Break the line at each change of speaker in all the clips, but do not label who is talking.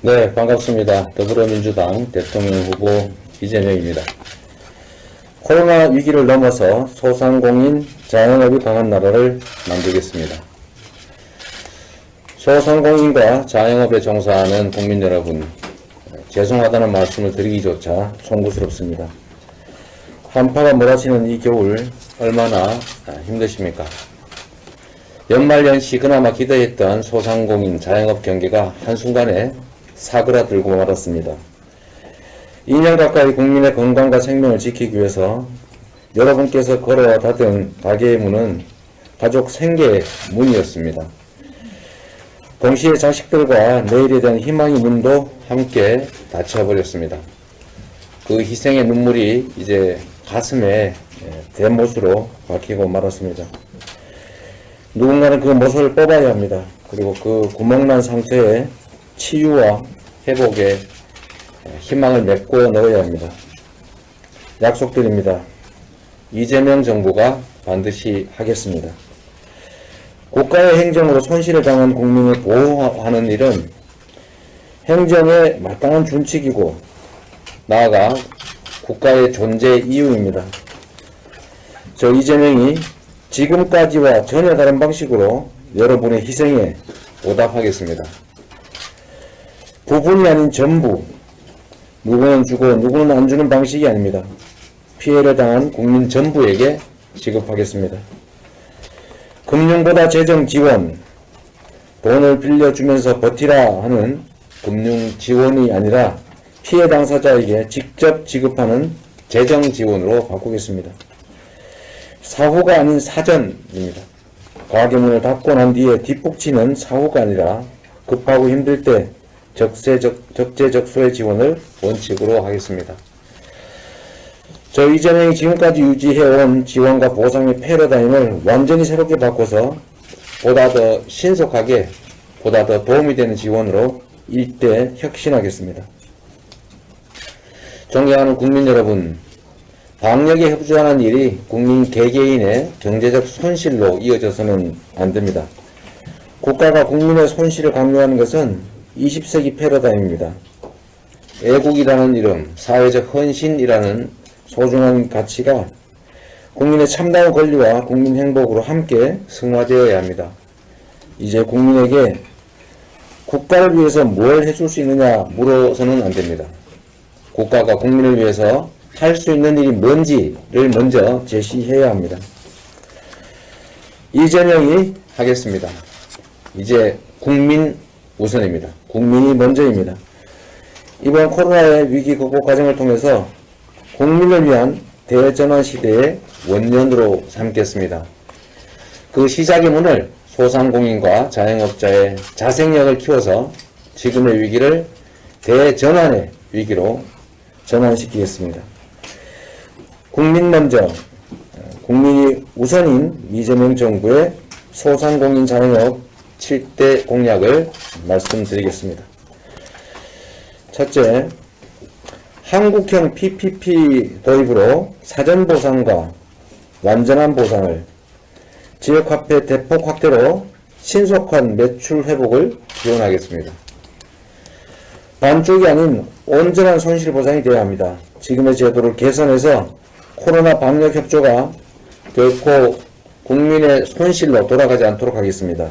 네, 반갑습니다. 더불어민주당 대통령 후보 이재명입니다. 코로나 위기를 넘어서 소상공인, 자영업이 강한 나라를 만들겠습니다. 소상공인과 자영업에 종사하는 국민 여러분, 죄송하다는 말씀을 드리기조차 송구스럽습니다. 한파가 몰아치는 이 겨울 얼마나 힘드십니까? 연말연시 그나마 기대했던 소상공인, 자영업 경기가 한순간에 사그라들고 말았습니다. 2년 가까이 국민의 건강과 생명을 지키기 위해서 여러분께서 걸어 닫은 가게의 문은 가족 생계의 문이었습니다. 동시에 자식들과 내일에 대한 희망의 문도 함께 닫혀버렸습니다. 그 희생의 눈물이 이제 가슴에 대못으로 박히고 말았습니다. 누군가는 그 못을 뽑아야 합니다. 그리고 그 구멍난 상태에 치유와 회복에 희망을 메꿔 넣어야 합니다. 약속드립니다. 이재명 정부가 반드시 하겠습니다. 국가의 행정으로 손실을 당한 국민을 보호하는 일은 행정의 마땅한 준칙이고 나아가 국가의 존재 이유입니다. 저 이재명이 지금까지와 전혀 다른 방식으로 여러분의 희생에 보답하겠습니다. 부분이 아닌 전부, 누구는 주고 누구는 안 주는 방식이 아닙니다. 피해를 당한 국민 전부에게 지급하겠습니다. 금융보다 재정 지원, 돈을 빌려주면서 버티라 하는 금융 지원이 아니라 피해 당사자에게 직접 지급하는 재정 지원으로 바꾸겠습니다. 사후가 아닌 사전입니다. 가게문을 닫고 난 뒤에 뒷북치는 사후가 아니라 급하고 힘들 때 적재적소의 지원을 원칙으로 하겠습니다. 저 이재명이 지금까지 유지해온 지원과 보상의 패러다임을 완전히 새롭게 바꿔서 보다 더 신속하게, 보다 더 도움이 되는 지원으로 일대 혁신하겠습니다. 존경하는 국민 여러분, 방역에 협조하는 일이 국민 개개인의 경제적 손실로 이어져서는 안 됩니다. 국가가 국민의 손실을 강요하는 것은 20세기 패러다임입니다. 애국이라는 이름, 사회적 헌신이라는 소중한 가치가 국민의 참다운 권리와 국민 행복으로 함께 승화되어야 합니다. 이제 국민에게 국가를 위해서 뭘 해줄 수 있느냐 물어서는 안 됩니다. 국가가 국민을 위해서 할 수 있는 일이 뭔지를 먼저 제시해야 합니다. 이재명이 하겠습니다. 이제 국민 우선입니다. 국민이 먼저입니다. 이번 코로나의 위기 극복 과정을 통해서 국민을 위한 대전환 시대의 원년으로 삼겠습니다. 그 시작의 문을 소상공인과 자영업자의 자생력을 키워서 지금의 위기를 대전환의 위기로 전환시키겠습니다. 국민 먼저, 국민이 우선인 이재명 정부의 소상공인 자영업 7대 공약을 말씀드리겠습니다. 첫째, 한국형 PPP 도입으로 사전 보상과 완전한 보상을, 지역화폐 대폭 확대로 신속한 매출 회복을 지원하겠습니다. 반쪽이 아닌 온전한 손실 보상이 되어야 합니다. 지금의 제도를 개선해서 코로나 방역 협조가 결코 국민의 손실로 돌아가지 않도록 하겠습니다.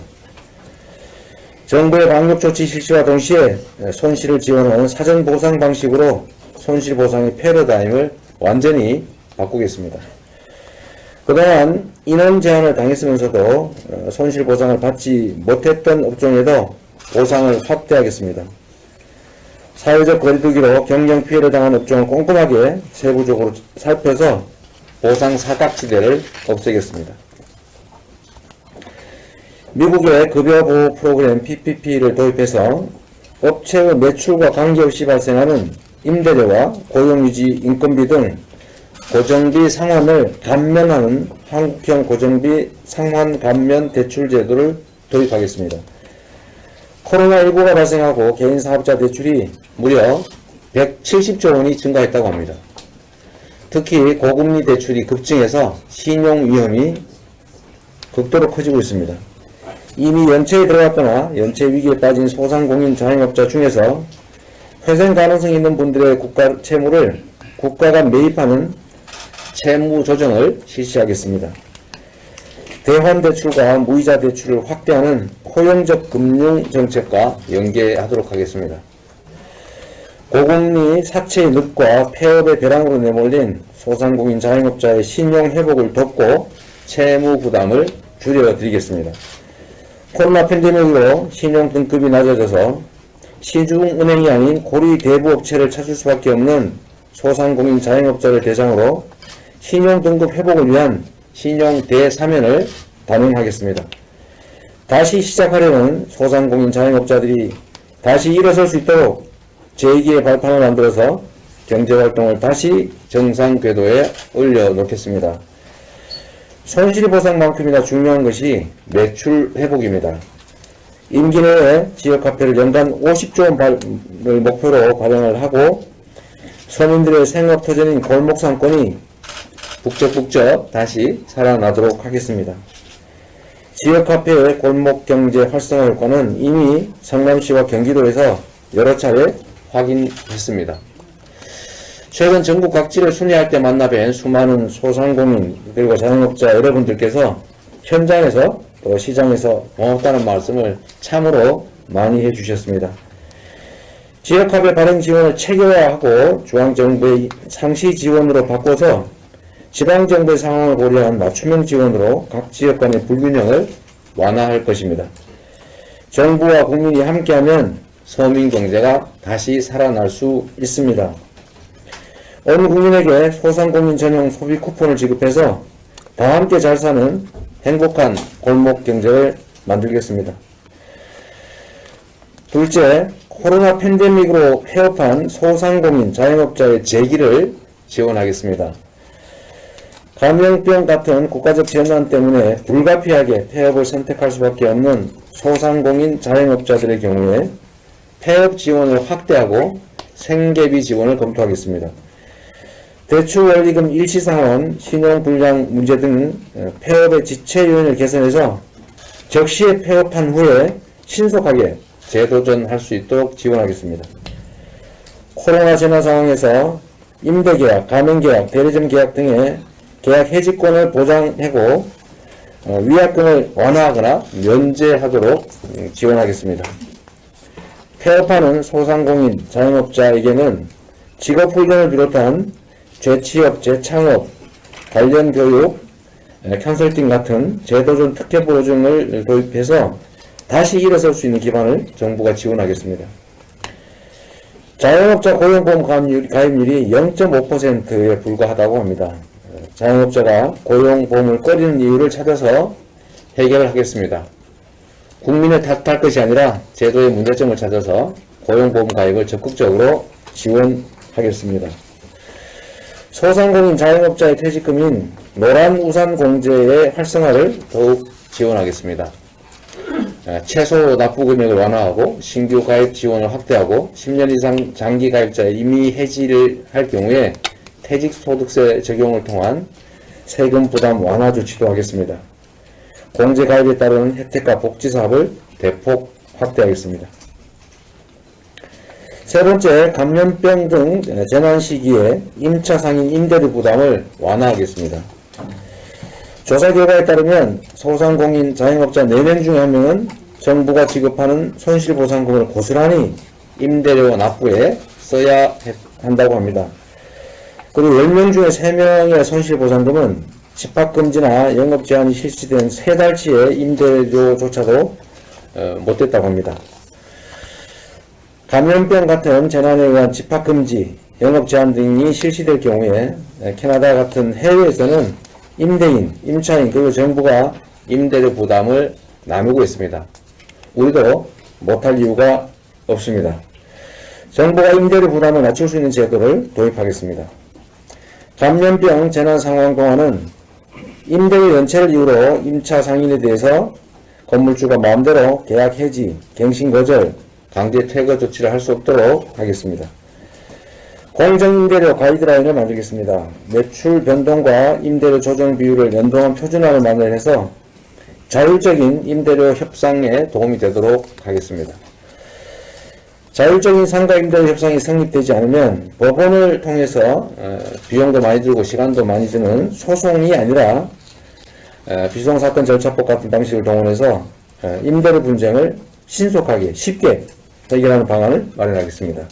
정부의 방역 조치 실시와 동시에 손실을 지원하는 사전 보상 방식으로 손실 보상의 패러다임을 완전히 바꾸겠습니다. 그동안 인원 제한을 당했으면서도 손실 보상을 받지 못했던 업종에도 보상을 확대하겠습니다. 사회적 거리두기로 경영 피해를 당한 업종을 꼼꼼하게 세부적으로 살펴서 보상 사각지대를 없애겠습니다. 미국의 급여보호 프로그램 PPP를 도입해서 업체의 매출과 관계없이 발생하는 임대료와 고용유지, 인건비 등 고정비 상환을 감면하는 한국형 고정비 상환 감면 대출 제도를 도입하겠습니다. 코로나19가 발생하고 개인 사업자 대출이 무려 170조 원이 증가했다고 합니다. 특히 고금리 대출이 급증해서 신용 위험이 극도로 커지고 있습니다. 이미 연체에 들어갔거나 연체 위기에 빠진 소상공인 자영업자 중에서 회생 가능성이 있는 분들의 국가 채무를 국가가 매입하는 채무 조정을 실시하겠습니다. 대환대출과 무이자 대출을 확대하는 포용적 금융정책과 연계하도록 하겠습니다. 고금리 사채의 늪과 폐업의 벼랑으로 내몰린 소상공인 자영업자의 신용 회복을 돕고 채무 부담을 줄여드리겠습니다. 코로나 팬데믹으로 신용 등급이 낮아져서 시중은행이 아닌 고리 대부업체를 찾을 수밖에 없는 소상공인 자영업자를 대상으로 신용 등급 회복을 위한 신용 대사면을 단행하겠습니다. 다시 시작하려는 소상공인 자영업자들이 다시 일어설 수 있도록 제2기의 발판을 만들어서 경제활동을 다시 정상 궤도에 올려놓겠습니다. 손실보상만큼이나 중요한 것이 매출 회복입니다. 임기 내에 지역화폐를 연간 50조 원을 목표로 발행을 하고 서민들의 생업터전인 골목상권이 북적북적 다시 살아나도록 하겠습니다. 지역화폐의 골목경제 활성화 효과는 이미 성남시와 경기도에서 여러 차례 확인했습니다. 최근 전국 각지를 순회할 때 만나 뵌 수많은 소상공인 그리고 자영업자 여러분들께서 현장에서 또 시장에서 고맙다는 말씀을 참으로 많이 해주셨습니다. 지역화폐 발행 지원을 체계화하고 중앙정부의 상시 지원으로 바꿔서 지방정부의 상황을 고려한 맞춤형 지원으로 각 지역 간의 불균형을 완화할 것입니다. 정부와 국민이 함께하면 서민 경제가 다시 살아날 수 있습니다. 온 국민에게 소상공인 전용 소비 쿠폰을 지급해서 다 함께 잘 사는 행복한 골목 경제를 만들겠습니다. 둘째, 코로나 팬데믹으로 폐업한 소상공인 자영업자의 재기를 지원하겠습니다. 감염병 같은 국가적 재난 때문에 불가피하게 폐업을 선택할 수밖에 없는 소상공인 자영업자들의 경우에 폐업 지원을 확대하고 생계비 지원을 검토하겠습니다. 대출원리금 일시상환, 신용불량 문제 등 폐업의 지체 요인을 개선해서 적시에 폐업한 후에 신속하게 재도전할 수 있도록 지원하겠습니다. 코로나 재난 상황에서 임대계약, 가맹계약, 대리점 계약 등의 계약 해지권을 보장하고 위약금을 완화하거나 면제하도록 지원하겠습니다. 폐업하는 소상공인 자영업자에게는 직업훈련을 비롯한 재취업, 재창업, 관련 교육, 컨설팅 같은 제도전 특혜 보증을 도입해서 다시 일어설 수 있는 기반을 정부가 지원하겠습니다. 자영업자 고용보험 가입률이 0.5%에 불과하다고 합니다. 자영업자가 고용보험을 꺼리는 이유를 찾아서 해결을 하겠습니다. 국민을 탓할 것이 아니라 제도의 문제점을 찾아서 고용보험 가입을 적극적으로 지원하겠습니다. 소상공인 자영업자의 퇴직금인 노란우산 공제의 활성화를 더욱 지원하겠습니다. 최소 납부 금액을 완화하고 신규 가입 지원을 확대하고 10년 이상 장기 가입자의 임의 해지를 할 경우에 퇴직소득세 적용을 통한 세금 부담 완화 조치도 하겠습니다. 공제 가입에 따른 혜택과 복지 사업을 대폭 확대하겠습니다. 세 번째, 감염병 등 재난 시기에 임차 상인 임대료 부담을 완화하겠습니다. 조사 결과에 따르면 소상공인 자영업자 4명 중에 1명은 정부가 지급하는 손실보상금을 고스란히 임대료 납부에 써야 한다고 합니다. 그리고 10명 중에 3명의 손실보상금은 집합금지나 영업제한이 실시된 3달치의 임대료조차도 못됐다고 합니다. 감염병 같은 재난에 의한 집합금지, 영업제한 등이 실시될 경우에 캐나다 같은 해외에서는 임대인, 임차인 그리고 정부가 임대료 부담을 나누고 있습니다. 우리도 못할 이유가 없습니다. 정부가 임대료 부담을 낮출 수 있는 제도를 도입하겠습니다. 감염병 재난 상황 동안은 임대료 연체를 이유로 임차 상인에 대해서 건물주가 마음대로 계약 해지, 갱신 거절, 강제 퇴거 조치를 할 수 없도록 하겠습니다. 공정임대료 가이드라인을 만들겠습니다. 매출 변동과 임대료 조정 비율을 연동한 표준화를 마련해서 자율적인 임대료 협상에 도움이 되도록 하겠습니다. 자율적인 상가 임대 협상이 성립되지 않으면 법원을 통해서 비용도 많이 들고 시간도 많이 드는 소송이 아니라 비소송사건 절차법 같은 방식을 동원해서 임대료 분쟁을 신속하게 쉽게 해결하는 방안을 마련하겠습니다.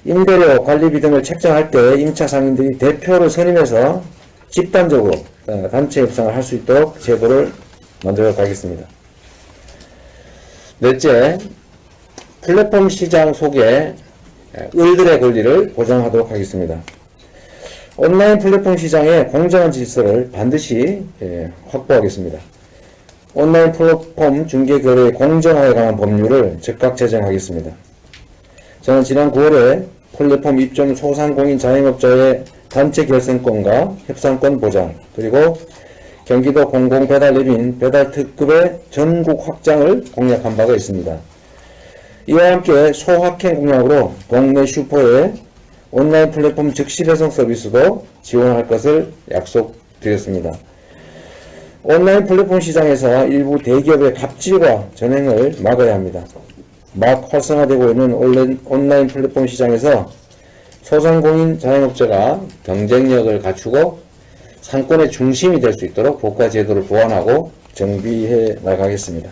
임대료 관리비 등을 책정할 때 임차 상인들이 대표를 선임해서 집단적으로 단체 협상을 할 수 있도록 제도를 만들어 가겠습니다. 넷째, 플랫폼 시장 속에 을들의 권리를 보장하도록 하겠습니다. 온라인 플랫폼 시장의 공정한 질서를 반드시 확보하겠습니다. 온라인 플랫폼 중개 거래의 공정화에 관한 법률을 즉각 제정하겠습니다. 저는 지난 9월에 플랫폼 입점 소상공인 자영업자의 단체 결성권과 협상권 보장, 그리고 경기도 공공배달앱인 배달특급의 전국 확장을 공약한 바가 있습니다. 이와 함께 소확행 공약으로 동네 슈퍼의 온라인 플랫폼 즉시 배송 서비스도 지원할 것을 약속드렸습니다. 온라인 플랫폼 시장에서 일부 대기업의 갑질과 전횡을 막아야 합니다. 막 활성화되고 있는 온라인 플랫폼 시장에서 소상공인 자영업자가 경쟁력을 갖추고 상권의 중심이 될 수 있도록 법과 제도를 보완하고 정비해 나가겠습니다.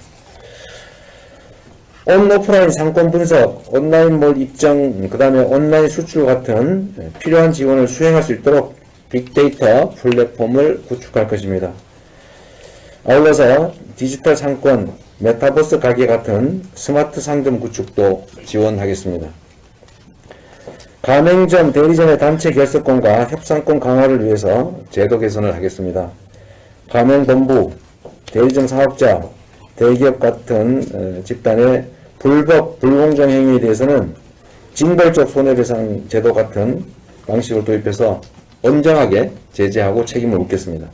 온오프라인 상권 분석, 온라인몰 입점, 그 다음에 온라인 수출 같은 필요한 지원을 수행할 수 있도록 빅데이터 플랫폼을 구축할 것입니다. 아울러서 디지털 상권, 메타버스 가게 같은 스마트 상점 구축도 지원하겠습니다. 가맹점, 대리점의 단체 결석권과 협상권 강화를 위해서 제도 개선을 하겠습니다. 가맹본부, 대리점 사업자, 대기업 같은 집단의 불법, 불공정 행위에 대해서는 징벌적 손해배상 제도 같은 방식을 도입해서 엄정하게 제재하고 책임을 묻겠습니다.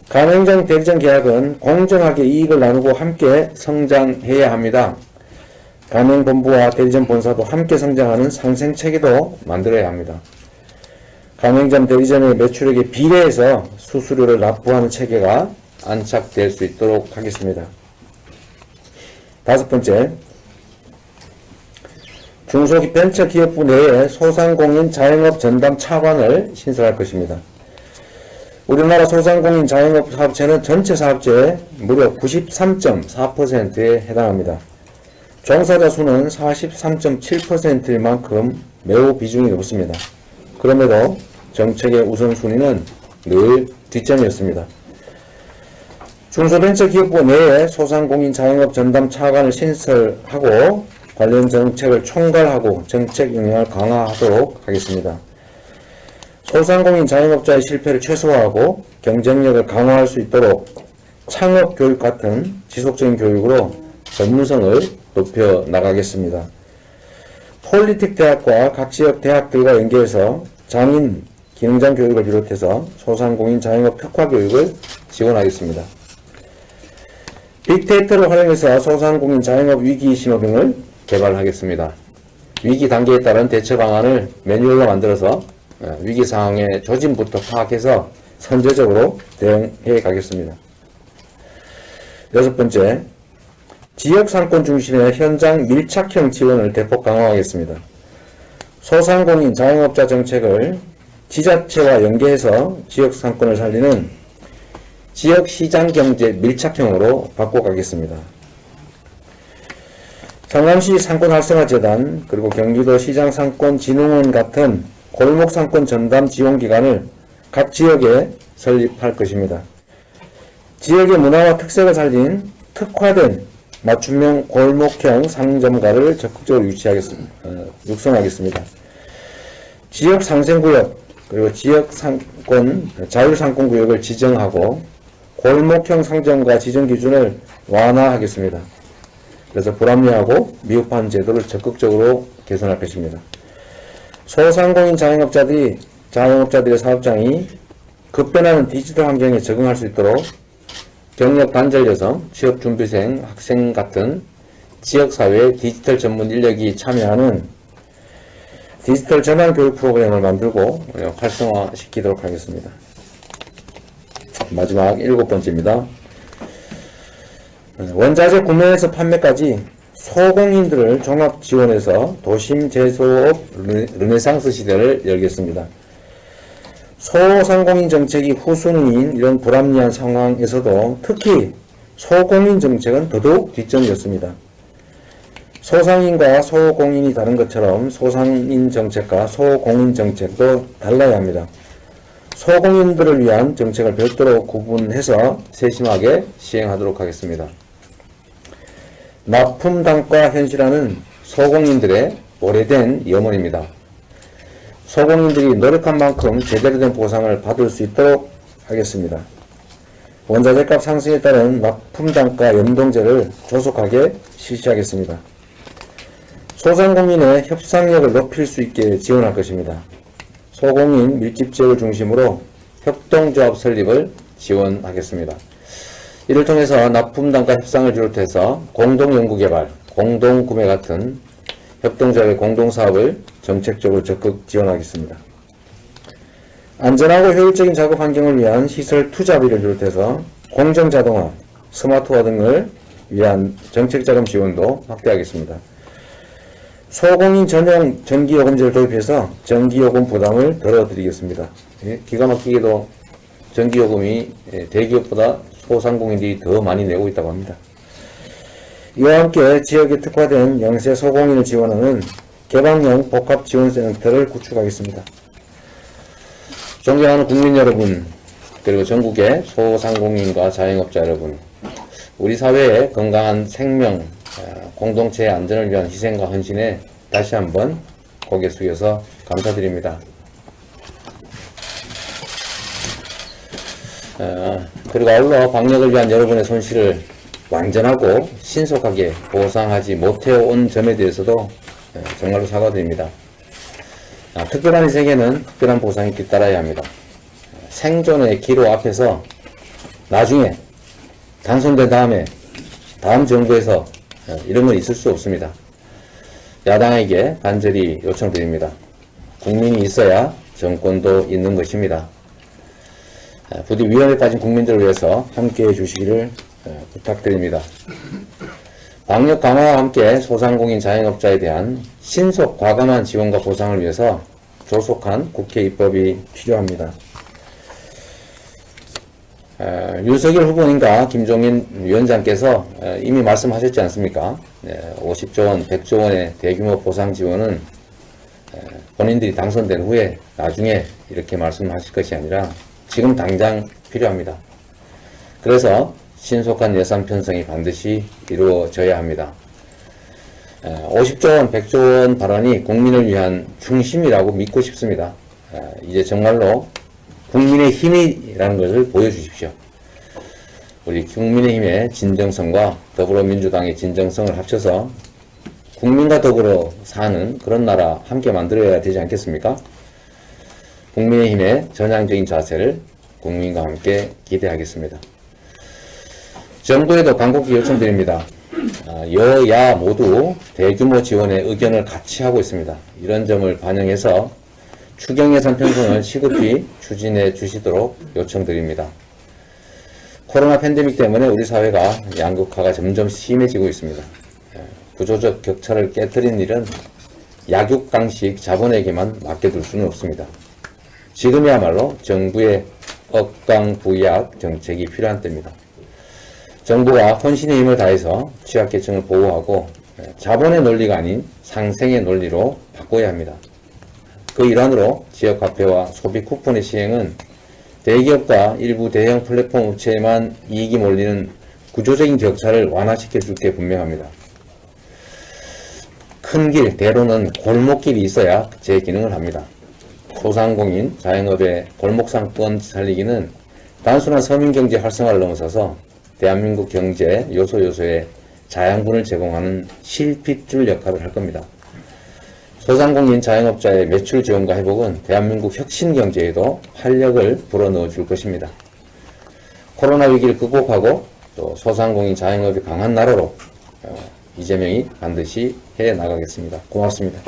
가맹점, 대리점 계약은 공정하게 이익을 나누고 함께 성장해야 합니다. 가맹본부와 대리점 본사도 함께 성장하는 상생체계도 만들어야 합니다. 가맹점, 대리점의 매출액에 비례해서 수수료를 납부하는 체계가 안착될 수 있도록 하겠습니다. 다섯 번째, 중소벤처기업부 내에 소상공인 자영업 전담 차관을 신설할 것입니다. 우리나라 소상공인 자영업 사업체는 전체 사업체의 무려 93.4%에 해당합니다. 종사자 수는 43.7%일 만큼 매우 비중이 높습니다. 그럼에도 정책의 우선순위는 늘 뒷점이었습니다. 중소벤처기업부 내에 소상공인 자영업 전담 차관을 신설하고 관련 정책을 총괄하고 정책 영향을 강화하도록 하겠습니다. 소상공인 자영업자의 실패를 최소화하고 경쟁력을 강화할 수 있도록 창업교육 같은 지속적인 교육으로 전문성을 높여 나가겠습니다. 폴리텍 대학과 각 지역 대학들과 연계해서 장인, 기능장 교육을 비롯해서 소상공인 자영업 특화 교육을 지원하겠습니다. 빅데이터를 활용해서 소상공인 자영업 위기 신호등을 개발하겠습니다. 위기 단계에 따른 대처 방안을 매뉴얼로 만들어서 위기 상황의 조짐부터 파악해서 선제적으로 대응해 가겠습니다. 여섯 번째, 지역 상권 중심의 현장 밀착형 지원을 대폭 강화하겠습니다. 소상공인 자영업자 정책을 지자체와 연계해서 지역 상권을 살리는 지역 시장 경제 밀착형으로 바꿔가겠습니다. 성남시 상권활성화재단, 그리고 경기도 시장상권진흥원 같은 골목상권 전담 지원기관을 각 지역에 설립할 것입니다. 지역의 문화와 특색을 살린 특화된 맞춤형 골목형 상점가를 적극적으로 육성하겠습니다. 지역 상생구역, 그리고 지역 상권, 자율상권구역을 지정하고 골목형 상점가 지정 기준을 완화하겠습니다. 그래서 불합리하고 미흡한 제도를 적극적으로 개선할 것입니다. 소상공인 자영업자들의 사업장이 급변하는 디지털 환경에 적응할 수 있도록 경력 단절 여성, 취업준비생, 학생 같은 지역사회의 디지털 전문 인력이 참여하는 디지털 전환 교육 프로그램을 만들고 활성화시키도록 하겠습니다. 마지막 일곱 번째입니다. 원자재 구매에서 판매까지 소공인들을 종합 지원해서 도심 제조업 르네상스 시대를 열겠습니다. 소상공인 정책이 후순위인 이런 불합리한 상황에서도 특히 소공인 정책은 더더욱 뒷전이었습니다. 소상인과 소공인이 다른 것처럼 소상인 정책과 소공인 정책도 달라야 합니다. 소공인들을 위한 정책을 별도로 구분해서 세심하게 시행하도록 하겠습니다. 납품단가 현실화는 소공인들의 오래된 염원입니다. 소공인들이 노력한 만큼 제대로 된 보상을 받을 수 있도록 하겠습니다. 원자재값 상승에 따른 납품단가 연동제를 조속하게 실시하겠습니다. 소상공인의 협상력을 높일 수 있게 지원할 것입니다. 소공인 밀집지역을 중심으로 협동조합 설립을 지원하겠습니다. 이를 통해서 납품단가 협상을 비롯해서 공동연구개발, 공동구매 같은 협동조합의 공동사업을 정책적으로 적극 지원하겠습니다. 안전하고 효율적인 작업 환경을 위한 시설 투자비를 비롯해서 공정자동화, 스마트화 등을 위한 정책자금 지원도 확대하겠습니다. 소공인 전용 전기요금제를 도입해서 전기요금 부담을 덜어드리겠습니다. 기가 막히게도 전기요금이 대기업보다 소상공인들이 더 많이 내고 있다고 합니다. 이와 함께 지역에 특화된 영세 소공인을 지원하는 개방형 복합지원센터를 구축하겠습니다. 존경하는 국민 여러분, 그리고 전국의 소상공인과 자영업자 여러분, 우리 사회의 건강한 생명, 공동체의 안전을 위한 희생과 헌신에 다시 한번 고개 숙여서 감사드립니다. 그리고 아울러 방역을 위한 여러분의 손실을 완전하고 신속하게 보상하지 못해온 점에 대해서도 정말로 사과드립니다. 특별한 희생에는 특별한 보상이 뒤따라야 합니다. 생존의 기로 앞에서 나중에 당선된 다음에 다음 정부에서 이런 건 있을 수 없습니다. 야당에게 간절히 요청드립니다. 국민이 있어야 정권도 있는 것입니다. 부디 위험에 빠진 국민들을 위해서 함께해 주시기를 부탁드립니다. 방역 강화와 함께 소상공인 자영업자에 대한 신속 과감한 지원과 보상을 위해서 조속한 국회 입법이 필요합니다. 윤석열 후보님과 김종인 위원장께서 이미 말씀하셨지 않습니까? 50조 원, 100조 원의 대규모 보상 지원은 본인들이 당선된 후에 나중에 이렇게 말씀하실 것이 아니라 지금 당장 필요합니다. 그래서 신속한 예산 편성이 반드시 이루어져야 합니다. 50조 원, 100조 원 발언이 국민을 위한 중심이라고 믿고 싶습니다. 이제 정말로 국민의 힘이라는 것을 보여주십시오. 우리 국민의힘의 진정성과 더불어민주당의 진정성을 합쳐서 국민과 더불어 사는 그런 나라 함께 만들어야 되지 않겠습니까? 국민의힘의 전향적인 자세를 국민과 함께 기대하겠습니다. 정부에도 간곡히 요청드립니다. 여야 모두 대규모 지원의 의견을 같이 하고 있습니다. 이런 점을 반영해서 추경 예산 편성을 시급히 추진해 주시도록 요청드립니다. 코로나 팬데믹 때문에 우리 사회가 양극화가 점점 심해지고 있습니다. 구조적 격차를 깨뜨린 일은 약육강식 자본에게만 맡겨둘 수는 없습니다. 지금이야말로 정부의 억강부약 정책이 필요한 때입니다. 정부가 헌신의 힘을 다해서 취약계층을 보호하고 자본의 논리가 아닌 상생의 논리로 바꿔야 합니다. 그 일환으로 지역화폐와 소비 쿠폰의 시행은 대기업과 일부 대형 플랫폼 업체에만 이익이 몰리는 구조적인 격차를 완화시켜 줄 게 분명합니다. 큰 길, 대로는 골목길이 있어야 제 기능을 합니다. 소상공인, 자영업의 골목상권 살리기는 단순한 서민경제 활성화를 넘어서서 대한민국 경제 요소요소에 자양분을 제공하는 실핏줄 역할을 할 겁니다. 소상공인 자영업자의 매출 지원과 회복은 대한민국 혁신 경제에도 활력을 불어넣어 줄 것입니다. 코로나 위기를 극복하고 또 소상공인 자영업이 강한 나라로 이재명이 반드시 해 나가겠습니다. 고맙습니다.